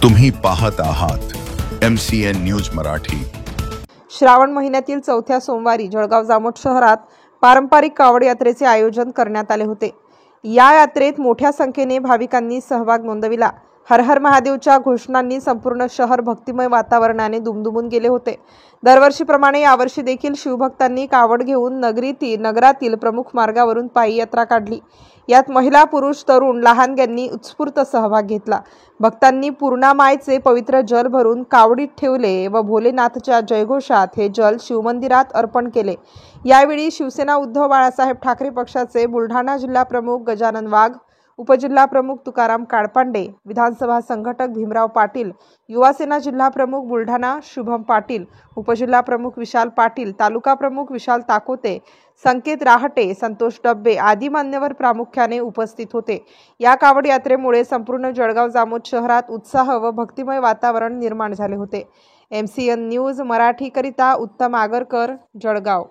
तुम्ही पाहत आहात MCN न्यूज मराठी। श्रावण महिन्यातील चौथ्या सोमवारी जळगाव जामोद शहरात पारंपरिक कावड यात्रेचे आयोजन करण्यात आले होते। या यात्रेत मोठ्या संख्येने भाविकांनी सहभाग नोंदविला। हर हर महादेवच्या घोषणांनी संपूर्ण शहर भक्तिमय वातावरणाने दुमदुमून गेले होते। दरवर्षीप्रमाणे यावर्षी देखील शिवभक्तांनी कावड घेऊन नगरातील प्रमुख मार्गावरून पायी यात्रा काढली। यात महिला, पुरुष, तरुण, लहानग्यांनी उत्स्फूर्त सहभाग घेतला। भक्तांनी पूर्णामायचे पवित्र जल भरून कावडीत ठेवले व भोलेनाथच्या जयघोषात हे जल शिवमंदिरात अर्पण केले। यावेळी शिवसेना उद्धव बाळासाहेब ठाकरे पक्षाचे बुलढाणा जिल्हा प्रमुख गजानन वाघ, उपजिल्हा प्रमुख तुकाराम काळपांडे, विधानसभा संघटक भीमराव पाटील, युवासेना जिल्हा प्रमुख बुलढाणा शुभम पाटील, उपजिल्हा प्रमुख विशाल पाटील, तालुका प्रमुख विशाल ताकोते, संकेत राहटे, संतोष डब्बे आदी मान्यवर प्रामुख्याने उपस्थित होते। या कावड यात्रेमुळे संपूर्ण जळगाव जामोद शहरात उत्साह व भक्तिमय वातावरण निर्माण झाले होते। MCN न्यूज मराठी करिता उत्तम आगरकर, जळगाव।